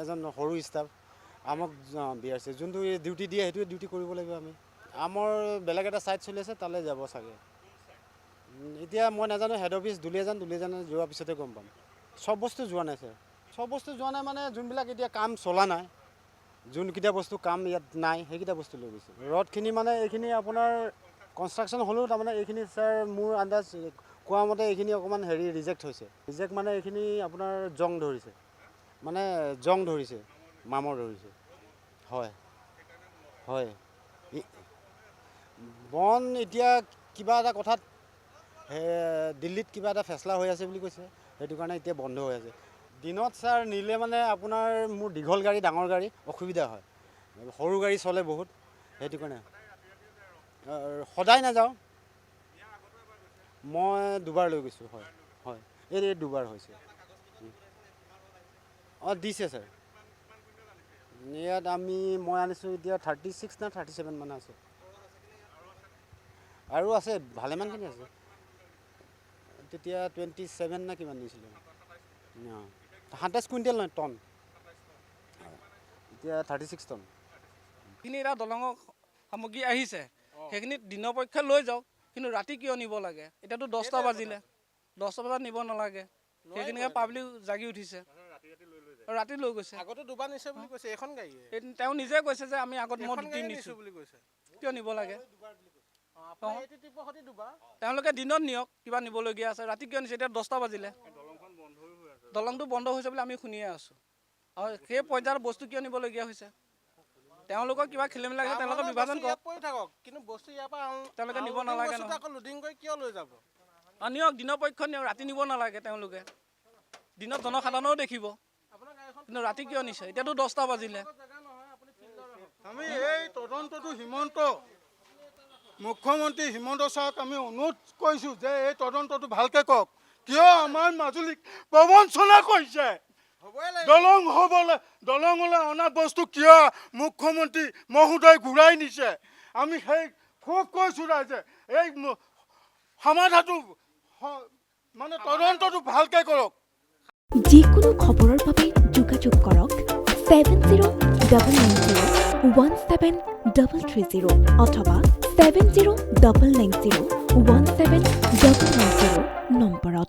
এজন সৰু ষ্টাফ আমাক বিআৰচি যোনটো ডিউটি দিয়ে সেইটোৱে ডিউটি কৰিব লাগিব আমি আমাৰ বেলেগ এটা ছাইট চলি আছে তালৈ যাব চাগে এতিয়া মই নাজানো হেড অফিচ দুলীয়াজান যোৱাৰ পিছতে গম পাম সব বস্তু যোৱা নাই স্যাৰ সব বস্তু যোৱা নাই মানে যোনবিলাক এতিয়া কাম চলা নাই যোনকেইটা বস্তু কাম ইয়াত নাই সেইকেইটা বস্তু লৈ গৈছে ৰডখিনি মানে এইখিনি আপোনাৰ কনষ্ট্ৰাকশ্যন হ'লেও তাৰমানে এইখিনি স্যাৰ মোৰ আন্দাজ কোৱা মতে এইখিনি অকণমান হেৰি ৰিজেক্ট হৈছে ৰিজেক্ট মানে এইখিনি আপোনাৰ জং ধৰিছে মানে জং ধৰিছে মামৰ ধৰিছে হয় হয় বন এতিয়া কিবা এটা কথাত দিল্লীত কিবা এটা ফেচলা হৈ আছে বুলি কৈছে সেইটো কাৰণে এতিয়া বন্ধ হৈ আছে দিনত স্যাৰ নিলে মানে আপোনাৰ মোৰ দীঘল গাড়ী ডাঙৰ গাড়ী অসুবিধা হয় সৰু গাড়ী চলে বহুত সেইটো কাৰণে সদায় নাযাওঁ মই দুবাৰ লৈ গৈছোঁ হয় হয় এই দুবাৰ হৈছে অঁ দিছে স্যাৰ ইয়াত মই আনিছোঁ এতিয়া 36 না 37 মান আছে আৰু আছে ভালেমানখিনি আছে তেতিয়া 27 না কিমান দিছিলোঁ 27 কুইণ্টেল নহয় টন এতিয়া 36 টন যিখিনি এটা দলঙৰ সামগ্ৰী আহিছে সেইখিনি দিনৰ পক্ষে লৈ যাওক কিন্তু ৰাতি কিয় নিব লাগে এতিয়াতো 10টা বাজিলে 10টা বজাত নিব নালাগে সেইখিনিকে পাব্লিক জাগি উঠিছে ৰাতি লৈ গৈছে আগতে দুবাৰ নিছে বুলি কৈছে এখন গাড়ীয়ে তেওঁ নিজে কৈছে যে আমি আগত মই দুটি নিছোঁ বুলি কৈছে কিয় নিব লাগে দুবাৰ তেওঁলোকে দিনত নিয়ক কিবা নিবলগীয়া আছে ৰাতি কিয় নিছে এতিয়া 10টা বাজিলে দলংটো বন্ধ হৈছে বুলি আমি শুনিয়ে আছোঁ আৰু সেই পৰ্যায়ৰ বস্তু কিয় নিবলগীয়া হৈছে তেওঁলোকৰ কিবা খেলি মেলি আছে তেওঁলোকে বিভাজন থাকক কিন্তু বস্তু ইয়াৰ পৰা তেওঁলোকে নিব নালাগে নহয় আকৌ লোডিং কৰি কিয় লৈ যাব নিয়ক দিনৰ পক্ষ নিয়ক ৰাতি নিব নালাগে তেওঁলোকে দিনত জনসাধাৰণেও দেখিব কিন্তু ৰাতি কিয় নিছে এতিয়াতো 10টা বাজিলে আমি এই তদন্তটো মুখ্যমন্ত্ৰী হিমন্ত ছাৰক আমি অনুৰোধ কৰিছোঁ যে এই তদন্তটো ভালকৈ কওক কিয় আমাৰ মাজুলীক প্ৰবঞ্চনা কৰিছে দলঙলৈ অনা বস্তু কিয় মুখ্যমন্ত্ৰী মহোদয় ঘূৰাই নিছে আমি সেই খুব কৈছোঁ ৰাইজে এই সমাধানটো মানে তদন্তটো ভালকৈ কৰক যিকোনো খবৰৰ বাবে যোগাযোগ কৰক 7099017330 অথবা 7099017390 নম্বৰত।